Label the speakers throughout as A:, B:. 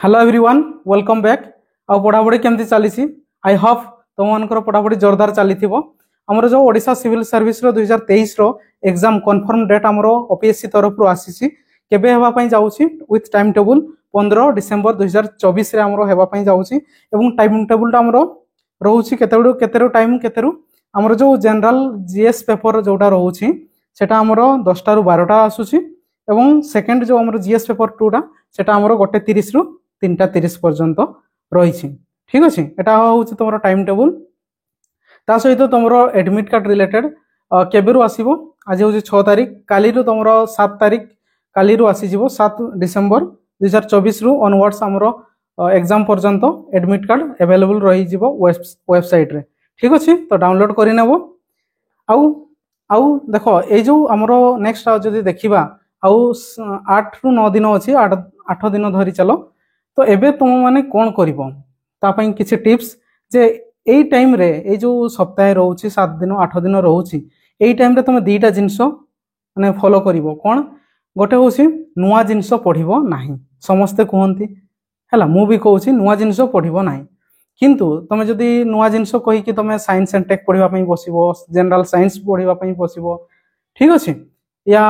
A: Hello everyone welcome back. आ पढ़ापढ़ी केमती चली आई होप तुम मानकर पढ़ापढ़ी जोरदार चली आमर जो ओडिशा सिविल सर्विस 2023 रो एग्जाम कन्फर्म डेट आमर ओपीएससी तरफ आसी केबे हेबापई जाउछि विथ टाइम टेबल 15 डिसेंबर 2024 रे आमर हेबापई जाउछि एवं टाइम टेबल आमर रहउछि केतेरु केतेरु टाइम केतेरु आमर जो जनरल जीएस पेपर जोटा रहउछि सेटा आमर 10टा रु 12टा आसुछि एवं सेकंड जो आमर जीएस पेपर 2टा सेटा आमर 1:30 रु 3:30 पर्यंत रही। ठीक अच्छे यहाँ हूँ तुम टाइम टेबल ता सहित तुम एडमिट कार्ड रिलेटेड केबेरु आसीबो आज हूँ 6 तारीख काली तुम 7 तारीख काली आसीज 7 डिसेंबर 2024 रु ऑनवर्ड्स आमर एग्जाम पर्यंत एडमिट कार्ड अवेलेबल रही वेबसाइट रे। ठीक अच्छे तो डाउनलोड करनेब आउ देख ये जो आमर नेक्स्ट जदि देखा आउ 8 रु 9 दिन अच्छी 8 दिन धरी चलो तो एबे तुम माने कौन करिवो तापई किछि टिप्स जे एई टाइम रे ए जो सप्ताह रहउछि 7 दिन 8 दिन रहउछि एई टाइम रे तुम दीटा जिंस माने फॉलो करिवो कोन गोटे होछि नुवा जिंस पढिबो नाही समस्ते कहंती हला मु भी कहउछि नुवा जिंस पढिबो नाही किंतु तुम जदि नुवा जिंस कहि कि तुम साइंस एंड टेक पढिबा पई बसिबो जनरल साइंस पढिबा पई बसिबो ठीक अछि या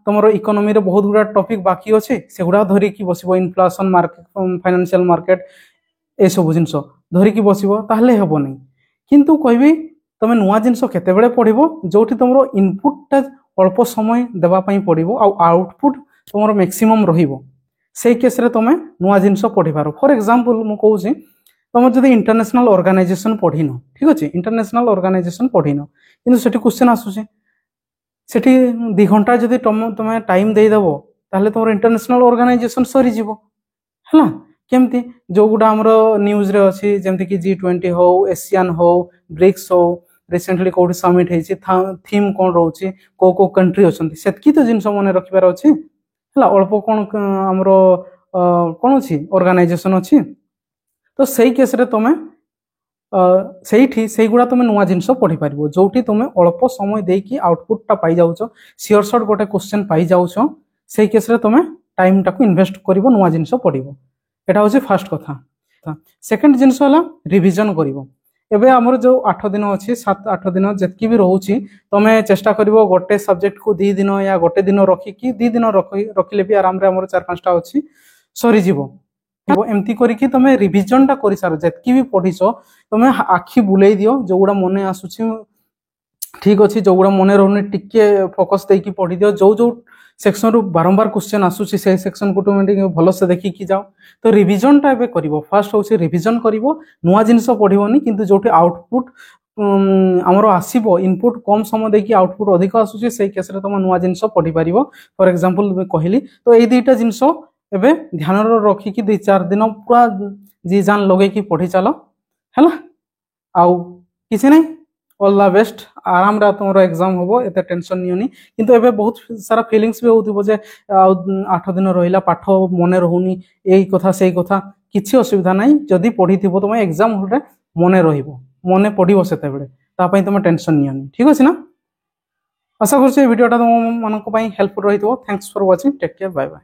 A: तुम इकोनॉमी रे बहुत गुड़ा टॉपिक बाकी अच्छे से गुड़ा धरिकी बसिबो इन्फ्लेशन मार्केट फाइनेंशियल मार्केट ए सब जिनस धरिकी बसिबो ताहले हेबो नहीं किंतु कहबी तुम नुआ जिनस केतेबेले पढिबो जोठी तुमरो इनपुट अल्प समय देबा पई पडिबो आ आउटपुट तुमरो मैक्सिमम रहिबो सेही केस रे तुम नुआ जिनस पढिबारो। फॉर एग्जांपल मु कहूछि तुम जदि इंटरनेशनल ऑर्गेनाइजेशन पढिनो ठीक अछि इंटरनेशनल ऑर्गेनाइजेशन पढिनो किंतु सेठी क्वेश्चन आसुछि सेठी 2 घंटा जदि तुम टाइम देदेव ताहले तुम इंटरनेशनल ऑर्गेनाइजेशन सरी जीवो है केमती जो गुड़ा आमर न्यूज रे अच्छी जमती कि G20 हो एशियन हो ब्रिक्स हो रिसेंटली कौटी समिट होती थीम कौन रोचे को कंट्री अच्छा से तो जिन मन रखार अच्छी है अल्प कौन आमर कौन अच्छी ऑर्गेनाइजेशन अच्छी तो सही केस रे तुम से गुड़ा तुम नुआ जिनस पढ़ी पार जो तुम अल्प समय देकी आउटपुटा पाई जाऊच सियोर सट गोटे क्वेश्चन पाई जाऊच से केस रे तुम टाइम टाक इन्वेस्ट कर नुआ जिनस पढ़ यहाँ हूँ फास्ट कथा। सेकेंड जिनस रिविजन कर आमर जो 8 दिन अच्छी 7-8 दिन जितकी भी रोचे तुम चेष्टा कर गोटे सब्जेक्ट को 2 दिन या गोटे दिन रखिकी 2 दिन रखिले भी आराम रे आमर 4-5टा अच्छी सरीज एमती करके तुम रिविजन टा कर सार जितकी भी पढ़ीच तुम आखि बुलाई दियो जो गुड़ा मन आसूची ठीक अच्छे जो गुड़ा मन रोनी टिके फोकस देकी पढ़ी दियो जो जो सेक्शन रु बारंबार क्वेश्चन आसूची से सेक्शन को तुम भल से देखिकी जाओ तो रिविजन टा एबे करिवो फास्ट होछि रिविजन करिवो नुआ जिनस पढ़िबोनी किंतु जोटी आउटपुट आमर आसीबो इनपुट कम समय देकी आउटपुट अधिक आसूची से केस रे तुम नुआ जिनस पढ़ी पारिबो। फॉर एग्जांपल कहली तो एई दुईटा जिनस एबे ध्यान रखिकी 2-4 दिन पूरा जी जान लगे कि पढ़ी चलो है आउ किसी नहीं ऑल द बेस्ट आराम रे तुम एग्जाम होबो एते टेंशन नियोनी किंतु एबे बहुत सारा फीलिंग्स भी होतिबो जे 8 दिन रहिला पाठ मने रहउनी एई कथा सेई कथा किछि असुविधा नाही जदी पढ़ीथिबो तुम एग्जाम हॉल रे मने रहिबो मने पढ़िबो सेते बेले ता पई तुम टेंशन नियोनी ठीक अछि ना। आशा करछि वीडियोटा तुम मानको पई हेल्पफुल रहितबो। Thanks for watching take care bye bye.